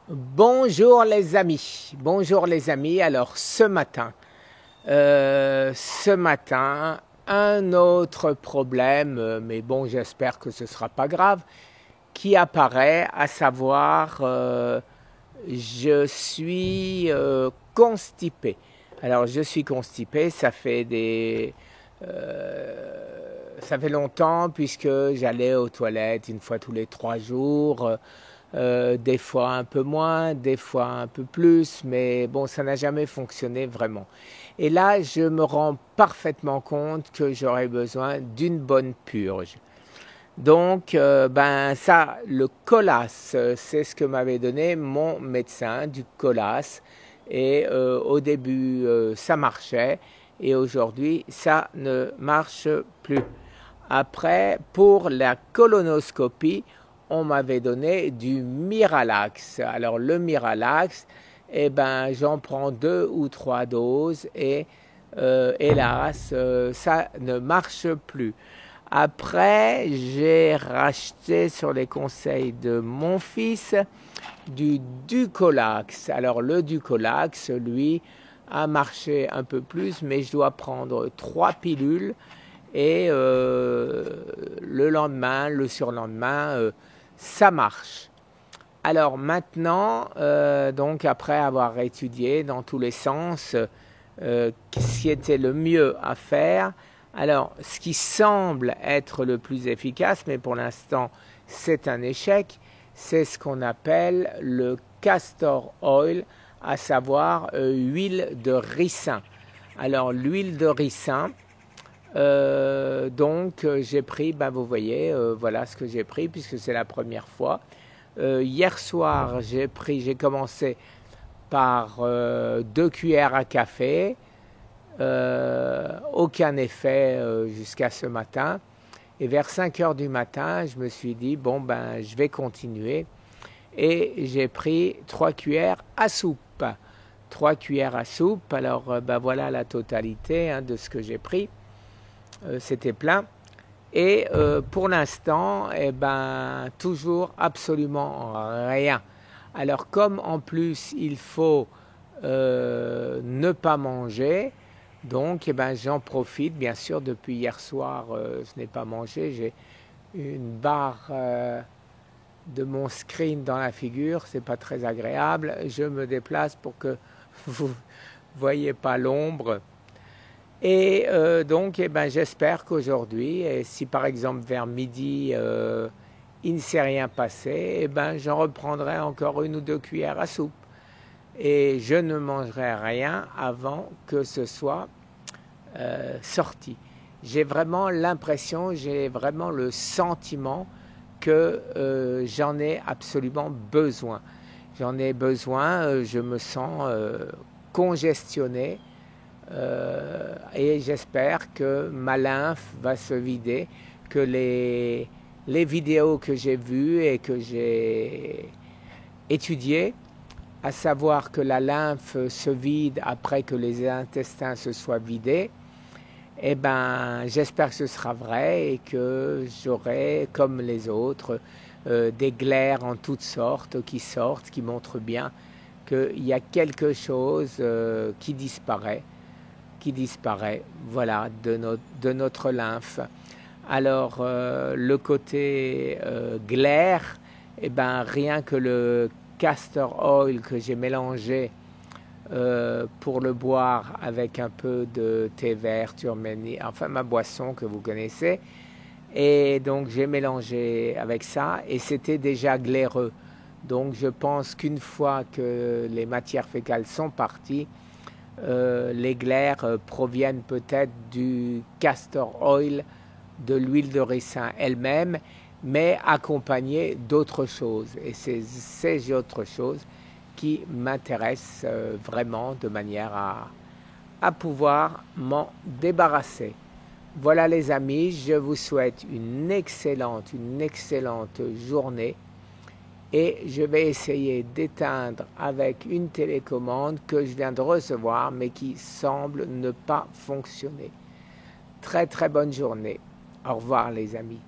Bonjour les amis, alors ce matin, un autre problème, mais bon j'espère que ce ne sera pas grave, qui apparaît, à savoir je suis constipé. Alors je suis constipé, ça fait longtemps puisque j'allais aux toilettes une fois tous les 3 jours. Des fois un peu moins, des fois un peu plus, mais bon, ça n'a jamais fonctionné vraiment. Et là, je me rends parfaitement compte que j'aurais besoin d'une bonne purge. Donc, le Colas, c'est ce que m'avait donné mon médecin, du Colas. Et au début, ça marchait, et aujourd'hui, ça ne marche plus. Après, pour la colonoscopie, on m'avait donné du Miralax. Alors le Miralax, j'en prends 2 ou 3 doses et hélas, ça ne marche plus. Après, j'ai racheté sur les conseils de mon fils du Ducolax. Alors le Ducolax, lui, a marché un peu plus, mais je dois prendre 3 pilules et le lendemain, le surlendemain, ça marche. Alors maintenant, donc après avoir étudié dans tous les sens ce qui était le mieux à faire, alors ce qui semble être le plus efficace, mais pour l'instant c'est un échec, c'est ce qu'on appelle le castor oil, à savoir huile de ricin. Alors l'huile de ricin, j'ai pris, vous voyez, voilà ce que j'ai pris puisque c'est la première fois. Hier soir, j'ai commencé par 2 cuillères à café, aucun effet jusqu'à ce matin. Et vers 5 heures du matin, je me suis dit, je vais continuer. Et j'ai pris 3 cuillères à soupe. 3 cuillères à soupe, alors voilà la totalité de ce que j'ai pris. C'était plein. Et pour l'instant, toujours absolument rien. Alors comme en plus il faut ne pas manger, donc j'en profite. Bien sûr, depuis hier soir, je n'ai pas mangé. J'ai une barre de mon screen dans la figure, c'est pas très agréable. Je me déplace pour que vous voyez pas l'ombre. Et j'espère qu'aujourd'hui, et si par exemple vers midi il ne s'est rien passé, j'en reprendrai encore 1 ou 2 cuillères à soupe. Et je ne mangerai rien avant que ce soit sorti. J'ai vraiment l'impression, j'ai vraiment le sentiment que j'en ai absolument besoin. J'en ai besoin, je me sens congestionné. Et j'espère que ma lymphe va se vider, que les vidéos que j'ai vues et que j'ai étudiées, à savoir que la lymphe se vide après que les intestins se soient vidés, j'espère que ce sera vrai et que j'aurai, comme les autres, des glaires en toutes sortes qui sortent, qui montrent bien qu'il y a quelque chose qui disparaît, voilà, de notre lymphe. Alors le côté glaire, rien que le castor oil que j'ai mélangé pour le boire avec un peu de thé vert, turmeric, enfin ma boisson que vous connaissez, et donc j'ai mélangé avec ça et c'était déjà glaireux. Donc je pense qu'une fois que les matières fécales sont parties, les glaires proviennent peut-être du castor oil, de l'huile de ricin elle-même, mais accompagnées d'autres choses. Et c'est ces autres choses qui m'intéressent vraiment, de manière à pouvoir m'en débarrasser. Voilà les amis, je vous souhaite une excellente journée. Et je vais essayer d'éteindre avec une télécommande que je viens de recevoir mais qui semble ne pas fonctionner. Très bonne journée. Au revoir les amis.